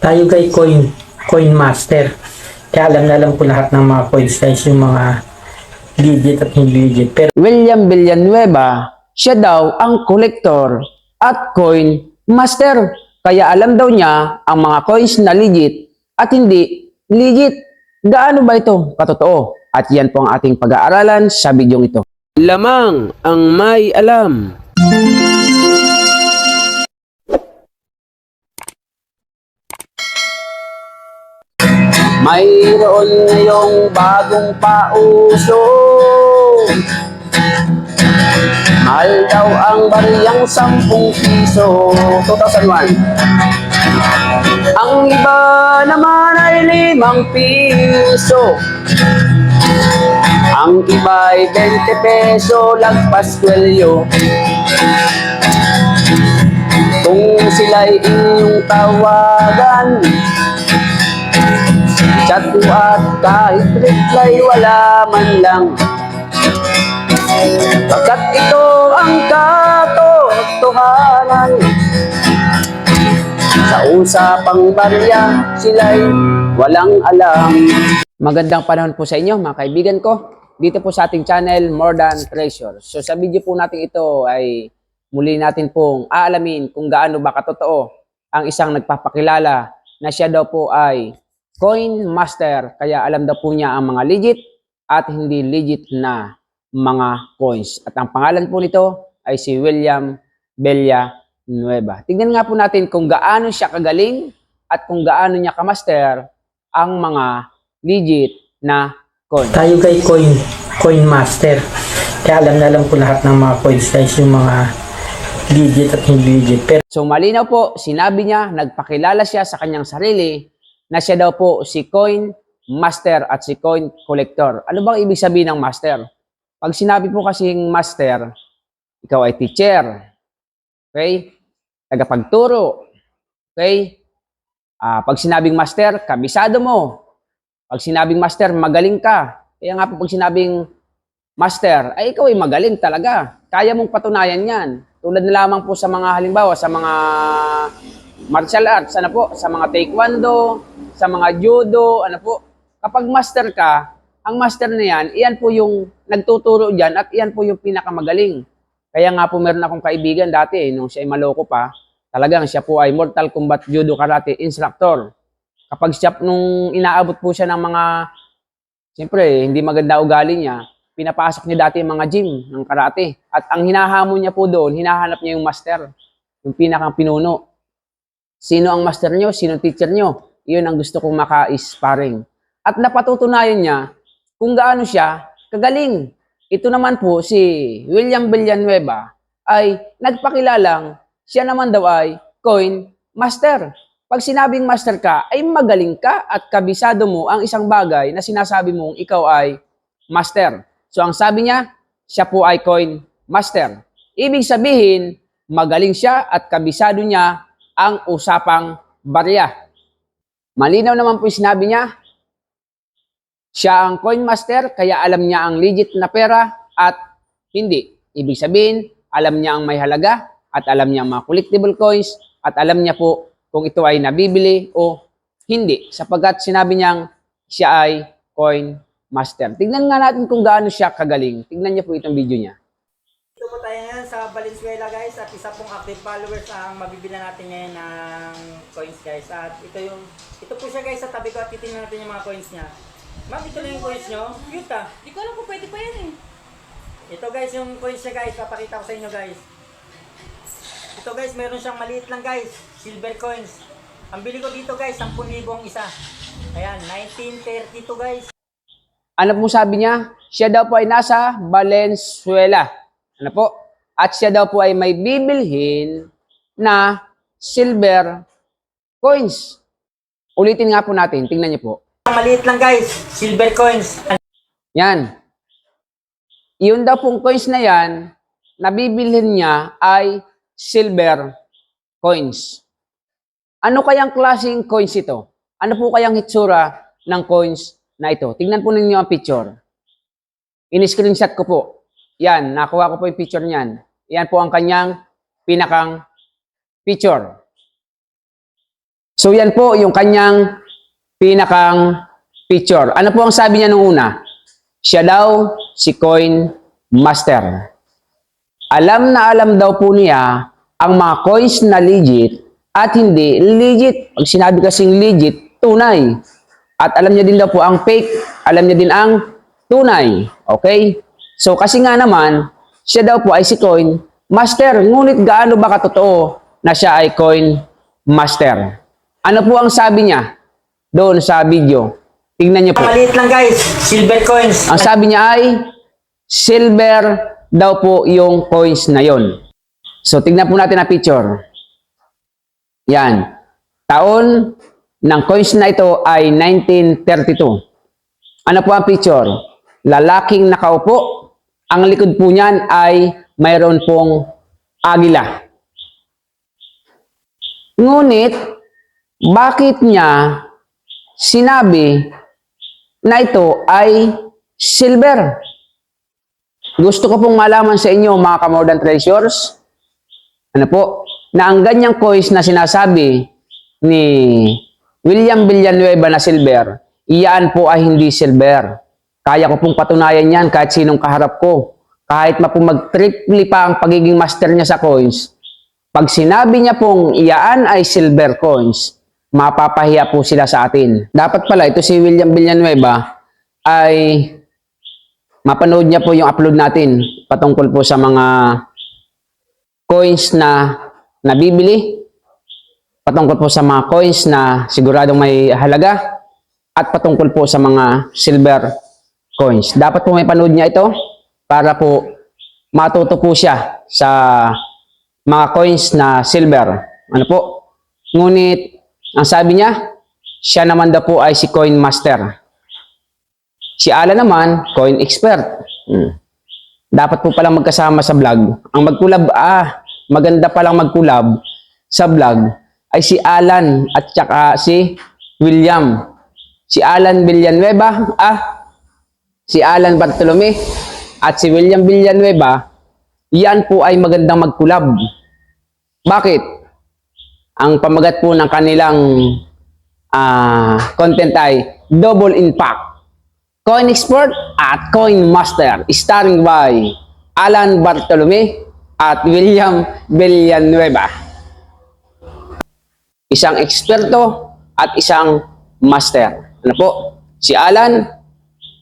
Tayo kay Coin Master. Kaya alam na alam ko lahat ng mga coins guys, yung mga legit at hindi legit. Pero William Villanueva, siya daw ang collector at coin master. Kaya alam daw niya ang mga coins na legit at hindi legit. Gaano ba ito katotoo? At yan po ang ating pag-aaralan sa bidyong ito. Lamang ang may alam. Mayroon ngayong bagong pauso. Mahal daw ang bariyang 10 piso. 2001. Ang iba naman ay 5 piso. Ang iba ay 20 peso, lagpas kwelyo. Kung sila'y inyong tawagan, chat mo at kahit reply wala man lang. Pagkat ito ang katotohanan, sa usapang barya sila'y walang alam. Magandang panahon po sa inyo mga kaibigan ko. Dito po sa ating channel, More Than Treasure. So sa video po natin ito ay muli natin pong aalamin kung gaano ba katotoo ang isang nagpapakilala na siya daw po ay coin master. Kaya alam daw po niya ang mga legit at hindi legit na mga coins. At ang pangalan po nito ay si William Villanueva. Tingnan nga po natin kung gaano siya kagaling at kung gaano niya kamaster ang mga legit na coin. tayo kay Coin Master. Kaya alam na alam ko lahat ng mga coins guys, yung mga legit at hindi legit. Pero So malinaw po, sinabi niya, nagpakilala siya sa kanyang sarili na siya daw po si coin master at si coin collector. Ano bang ibig sabihin ng master? Pag sinabi po kasing master, ikaw ay teacher. Okay? Tagapagturo. Okay? Pag sinabing master, kabisado mo. Pag sinabing master, magaling ka. Kaya nga po pag sinabing master, ay ikaw ay magaling talaga. Kaya mong patunayan yan. Tulad na lamang po sa mga halimbawa, sa mga martial arts, ano po, sa mga taekwondo, sa mga judo, ano po. Kapag master ka, ang master na yan, iyan po yung nagtuturo dyan at iyan po yung pinakamagaling. Kaya nga po meron akong kaibigan dati, nung siya ay maloko pa, talagang siya po ay Mortal Kombat Judo Karate instructor. Kapag siya, nung inaabot po siya ng mga, siyempre, hindi maganda ugali niya, pinapasok niya dati yung mga gym ng karate. At ang hinahamon niya po doon, hinahanap niya yung master, yung pinakang pinuno. Sino ang master niyo? Sino ang teacher niyo? Iyon ang gusto kong maka-sparring. At napatutunayan niya kung gaano siya kagaling. Ito naman po si William Villanueva ay nagpakilalang siya naman daw ay coin master. Pag sinabing master ka, ay magaling ka at kabisado mo ang isang bagay na sinasabi mong ikaw ay master. So ang sabi niya, siya po ay coin master. Ibig sabihin, magaling siya at kabisado niya ang usapang barya. Malinaw naman po yung sinabi niya, siya ang coin master, kaya alam niya ang legit na pera at hindi. Ibig sabihin, alam niya ang may halaga at alam niya ang mga collectible coins at alam niya po kung ito ay nabibili o hindi. Sapagkat sinabi niyang siya ay coin master. Tignan nga natin kung gaano siya kagaling. Tignan niyo po itong video niya. Ito po tayo ngayon sa Valenzuela guys at isa pong active followers ang mabibili natin ngayon ng coins guys. At ito po siya guys sa tabi ko at titingnan natin yung mga coins niya. Ma'am, ito na yung coins nyo. Cute ah. Di ko alam kung pwede pa yan eh. Ito guys yung coins niya guys. Papakita ko sa inyo guys. Ito guys, meron siyang maliit lang guys. Silver coins. Ang bili ko dito guys, 10,000 ang isa. Ayan, 1932 guys. Ano po sabi niya? Siya daw po ay nasa Valenzuela. Ano po? At siya daw po ay may bibilhin na silver coins. Ulitin nga po natin. Tingnan niyo po. Maliit lang guys, silver coins. Yan. Yun daw pong coins na yan, nabibilhin niya ay silver coins. Ano kayang klaseng coins ito? Ano po kayang hitsura ng coins na ito? Tingnan po ninyo ang picture. In-screenshot ko po. Yan, nakuha ko po yung picture niyan. Yan po ang kanyang pinakang picture. So yan po yung kanyang pinakang picture. Ano po ang sabi niya nung una? Siya daw si Coin Master. Alam na alam daw po niya ang mga coins na legit at hindi legit. Pag sinabi kasing legit, tunay. At alam niya din daw po ang fake, alam niya din ang tunay. Okay? So kasi nga naman, siya daw po ay si Coin Master. Ngunit gaano ba katotoo na siya ay Coin Master? Ano po ang sabi niya doon sa video? Tingnan niyo po. Maliit lang guys, silver coins. Ang sabi niya ay silver daw po yung coins na yon. So tingnan po natin ang picture. Yan. Taon ng coins na ito ay 1932. Ano po ang picture? Lalaking nakaupo. Ang likod po niyan ay mayroon pong agila. Ngunit, bakit niya sinabi na ito ay silver? Gusto ko pong malaman sa inyo, mga ka-More Treasures, ano po, na ang ganyang coins na sinasabi ni William Villanueva na silver, iyan po ay hindi silver. Kaya ko pong patunayan yan kahit sinong kaharap ko. Kahit mag-triple pa ang pagiging master niya sa coins, pag sinabi niya pong iyaan ay silver coins, mapapahiya po sila sa atin. Dapat pala, ito si William Villanueva ay mapanood niya po yung upload natin patungkol po sa mga coins na nabibili, patungkol po sa mga coins na siguradong may halaga, at patungkol po sa mga silver coins. Dapat po may panood niya ito para po matuto po siya sa mga coins na silver. Ano po? Ngunit, ang sabi niya, siya naman daw po ay si Coin Master. Si Alan naman, Coin Expert. Dapat po palang magkasama sa vlog. Ang magkulab, maganda palang magkulab sa vlog ay si Alan at saka si William. Si Alan Villanueva, si Alan Bartolome at si William Villanueva, yan po ay magandang magkulab. Bakit? Ang pamagat po ng kanilang content ay Double Impact. Coin Expert at Coin Master, starring by Alan Bartolome at William Villanueva. Isang eksperto at isang master. Ano po? Si Alan,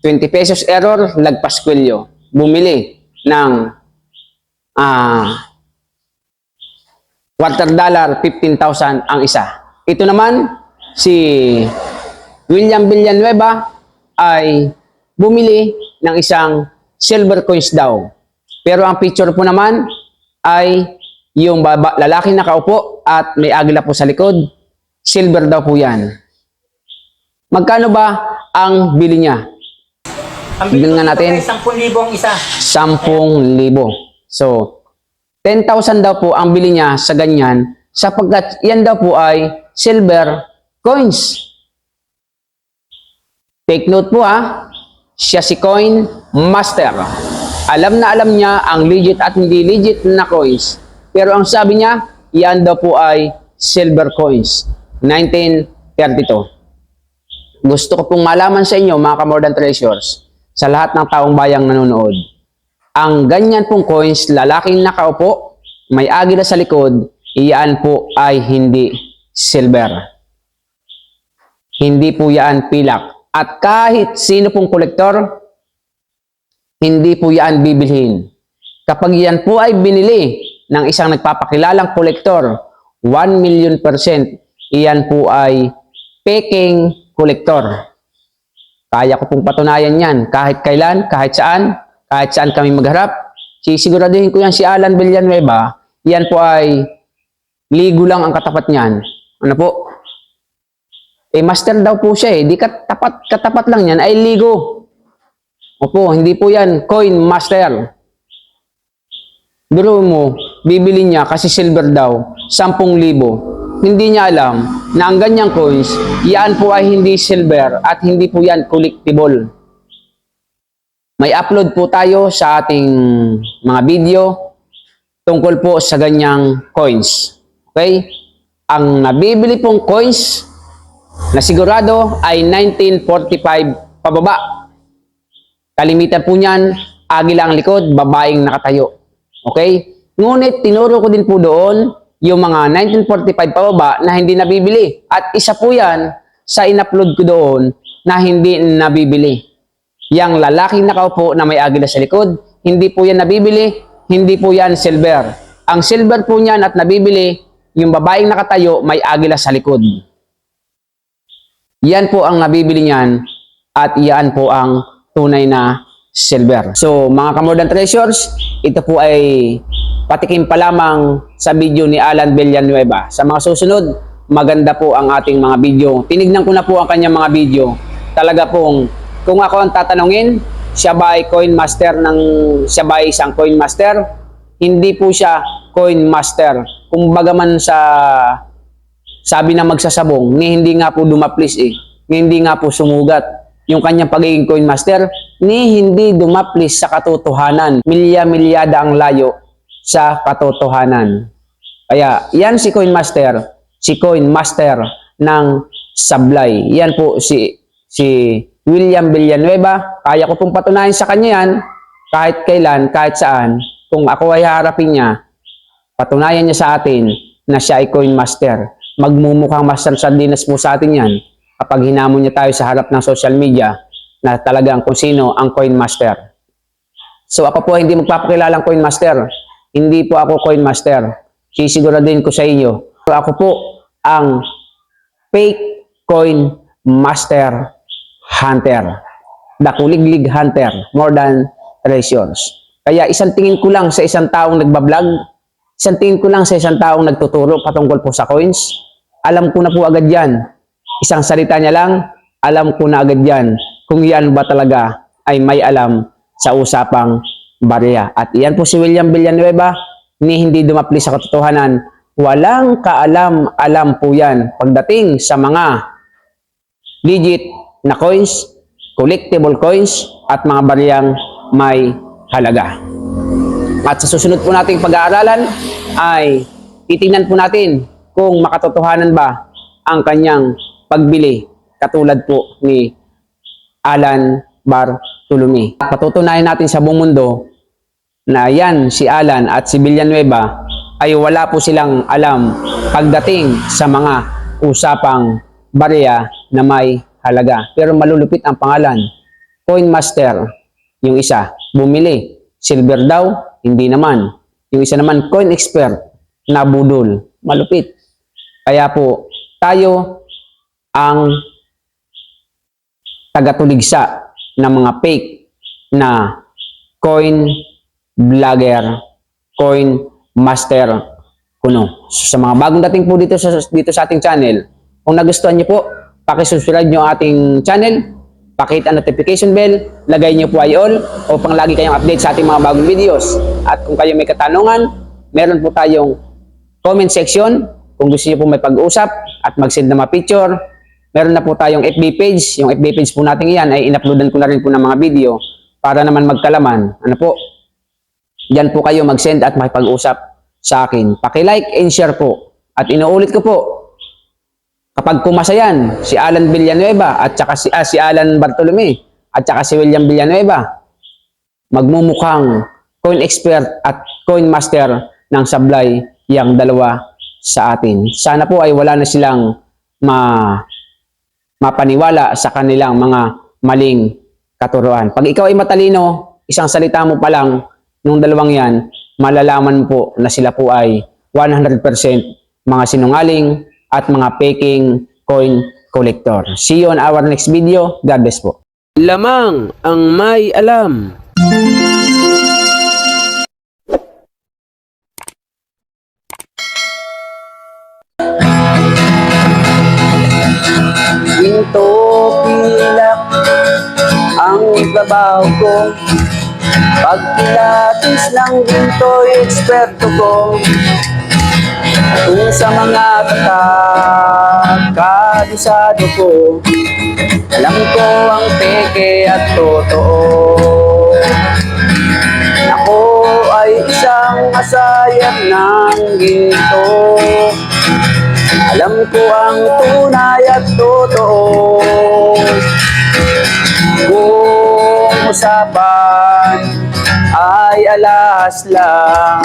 20 pesos error, lagpas kwelyo. Bumili ng $250,000, 15,000 ang isa. Ito naman, si William Villanueva ay bumili ng isang silver coins daw. Pero ang picture po naman ay yung lalaki nakaupo at may agila po sa likod. Silver daw po yan. Magkano ba ang bili niya? Ang Bigyan nga natin. 10,000 ang isa. 10,000. So, 10,000 daw po ang bili niya sa ganyan sapagkat yan daw po ay silver coins. Take note po siya si Coin Master. Alam na alam niya ang legit at hindi legit na coins. Pero ang sabi niya, yan daw po ay silver coins. 1932. Gusto ko pong malaman sa inyo, mga ka-More Treasures, sa lahat ng taong bayang nanonood. Ang ganyan pong coins, lalaking nakaupo, may agila sa likod, iyan po ay hindi silver. Hindi po yan pilak. At kahit sino pong kolektor, hindi po yan bibilhin. Kapag yan po ay binili ng isang nagpapakilalang kolektor, 1,000,000%, iyan po ay peking kolektor. Kaya ko pong patunayan yan. Kahit kailan, kahit saan kami magharap. Sisiguraduhin ko yan si Alan Villanueva, yan po ay ligo lang ang katapat niyan. Ano po? Master daw po siya di katapat lang yan ay ligo. Opo, hindi po yan Coin Master. Biro mo, bibili niya kasi silver daw, 10,000. Hindi niya alam na ang ganyang coins, yan po ay hindi silver at hindi po yan collectible. May upload po tayo sa ating mga video tungkol po sa ganyang coins. Okay? Ang nabibili pong coins na sigurado ay 1945 pababa. Kalimitan po niyan, agila ang likod, babaeng nakatayo. Okay? Ngunit tinuro ko din po doon yung mga 1945 pababa na hindi nabibili. At isa po yan sa in-upload ko doon na hindi nabibili. Yang lalaking nakaupo na may agila sa likod, hindi po yan nabibili, hindi po yan silver. Ang silver po niyan at nabibili, yung babaeng nakatayo may agila sa likod. Yan po ang nabibili niyan at yan po ang tunay na silver. So mga Kamordan Treasures, ito po ay patikim pa lamang sa video ni Alan Villanueva. Sa mga susunod, maganda po ang ating mga video. Tinignan ko na po ang kanyang mga video. Talaga pong, kung ako ang tatanungin, siya ba ay coin master siya ba ay isang coin master? Hindi po siya coin master. Kung bagaman sa sabi na magsasabong, ni hindi nga po dumaplis ni hindi nga po sumugat yung kanyang pagiging coin master, ni hindi dumaplis sa katotohanan. Milya-milyada ang layo sa katotohanan. Kaya yan si coin master ng sablay. Yan po si William Villanueva. Kaya ko pong patunayan sa kanya yan kahit kailan, kahit saan. Kung ako ay harapin niya, patunayan niya sa atin na siya ay coin master. Magmumukhang master sardinas po sa atin yan kapag hinamon niya tayo sa harap ng social media na talagang kung sino ang coin master. So ako po hindi magpapakilalang coin master. Hindi po ako coin master. Sisiguraduhin ko sa inyo. Ako po ang fake coin master hunter. The kuliglig hunter. More than treasures. Kaya isang tingin ko lang sa isang taong nagbablog, isang tingin ko lang sa isang taong nagtuturo patungkol po sa coins, alam ko na po agad yan. Isang salita niya lang, alam ko na agad yan kung yan ba talaga ay may alam sa usapang barya. At yan po si William Villanueva, ni hindi dumapli sa katotohanan. Walang kaalam-alam po yan pagdating sa mga legit na coins, collectible coins, at mga baryang may halaga. At sa susunod po nating pag-aaralan ay titingnan po natin kung makatotohanan ba ang kanyang pagbili katulad po ni Alan Bartolome. Patutunayan natin sa buong mundo na yan si Alan at si Villanueva ay wala po silang alam pagdating sa mga usapang barya na may halaga. Pero malulupit ang pangalan. Coin Master, yung isa, bumili. Silver daw, hindi naman. Yung isa naman, coin expert, nabudol. Malupit. Kaya po, tayo ang tagatuligsa ng mga fake na coin vlogger, coin master kuno. So, sa mga bagong dating po dito sa ating channel, kung nagustuhan niyo po, pakisubscribe niyo ang ating channel, pakihit ang notification bell, lagay niyo po ay all upang lagi kayong update sa ating mga bagong videos. At kung kayo may katanungan, meron po tayong comment section. Kung gusto niyo po may pag-usap at mag-send na mga picture, meron na po tayong FB page. Yung FB page po natin iyan ay in-uploadan ko na rin po ng mga video para naman magkalaman. Ano po? Diyan po kayo mag-send at makipag-usap sa akin. Paki-like and share po. At inuulit ko po, kapag pumasa yan, si Alan Villanueva at saka si Alan Bartolome at saka si William Villanueva, magmumukhang coin expert at coin master ng sablay yang dalawa sa atin. Sana po ay wala na silang mapaniwala sa kanilang mga maling katuruan. Pag ikaw ay matalino, isang salita mo pa lang nung dalawang yan, malalaman po na sila po ay 100% mga sinungaling at mga faking coin collector. See you on our next video. God bless po. Lamang ang may alam. Ginto pilak ang trabaho ko. Pag pilatis ng ginto, eksperto ko. Kung sa mga kabisado ko, alam ko ang peke at totoo. Ako ay isang asayap ng ginto. Alam ko ang tunay at totoo. Kung usapan ay alas lang,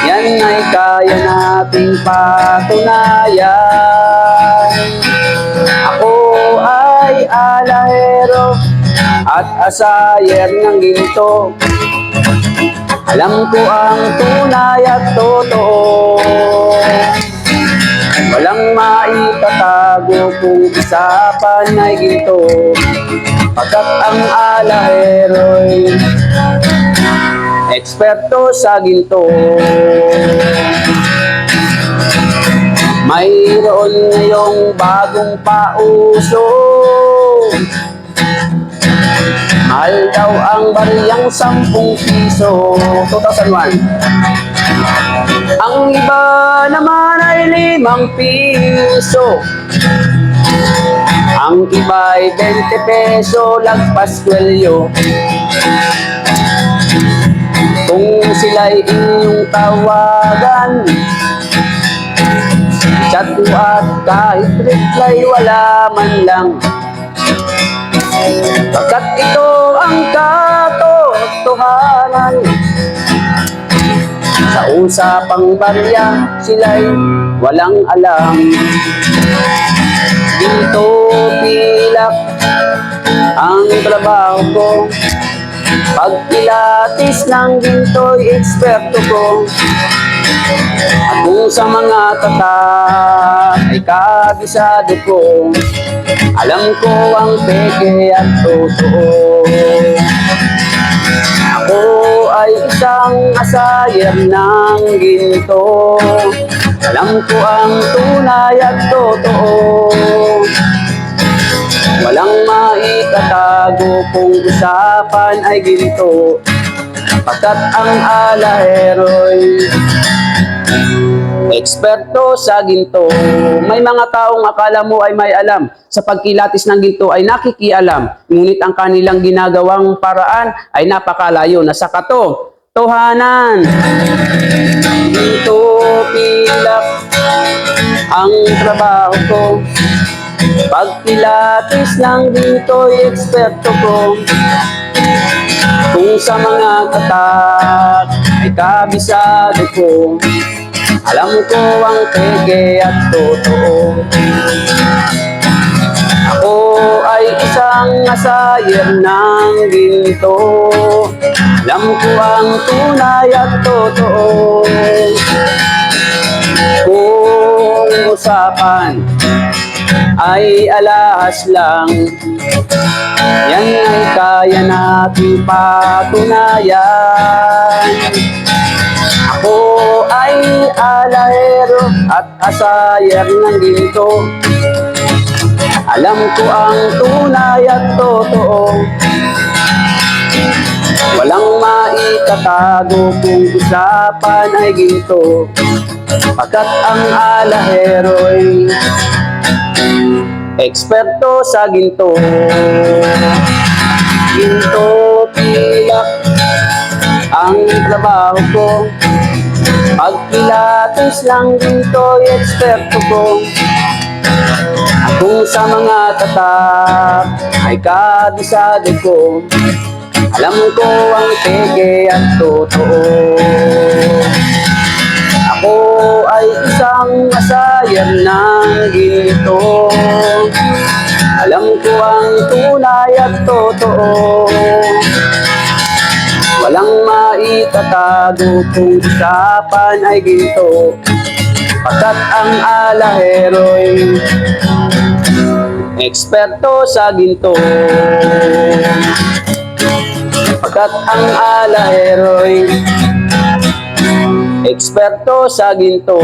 yan ay kaya nating patunayan. Ako ay alahero at asayer ng ginto. Alam ko ang tunay at totoo. Walang maitatago kung usapan ay ginto, pagkat ang alahero'y eksperto sa ginto. Mayroon ngayong bagong pauso, mahal daw ang bariyang 10 piso. 2001. Ang iba naman ay 5 piso. Ang iba ay 20 peso, lagpas kwelyo. Kung sila'y inyong tawagan, chat mo at kahit reply wala man lang, pagkat ito ang katotohanan. Sa usapang barya, sila'y walang alam. Ginto pilak ang trabaho ko, pagpilatis ng ginto'y eksperto ko. At kung sa mga tatak ay kabisado ko, alam ko ang peke at totoo. Ako ay isang asayer ng ginto. Alam ko ang tunay at totoo. Walang maitatago kung usapan ay ginto, pagkat ang alahero'y eksperto sa ginto. May mga taong akala mo ay may alam, sa pagkilatis ng ginto ay nakikialam, ngunit ang kanilang ginagawang paraan ay napakalayo na sa katotohanan. Ginto pilak ang trabaho ko, pagpilatis ng ginto'y eksperto ko. Kung sa mga katak ay kabisado ko, alam ko ang peke at totoo. Ako ay isang asayer ng ginto. Alam ko ang tunay at totoo. Kung usapan ay alahas lang, yan ay kaya nating patunayan. Ako ay alahero at asayer ng ginto. Alam ko ang tunay at totoo. Walang maitatago kung usapan ay ginto, pagkat ang alahero'y eksperto sa ginto. Ginto pilak ang trabaho ko, pagpilatis lang ginto'y eksperto ko. At kung sa mga tatak ay kabisado ko, alam ko ang peke at totoo. Ako ay isang asayer ng ginto. Alam ko ang tunay at totoo. Walang maitatago kung usapan ay ginto, pagkat ang alahero'y eksperto sa ginto. Pagkat ang alahero'y eksperto sa ginto.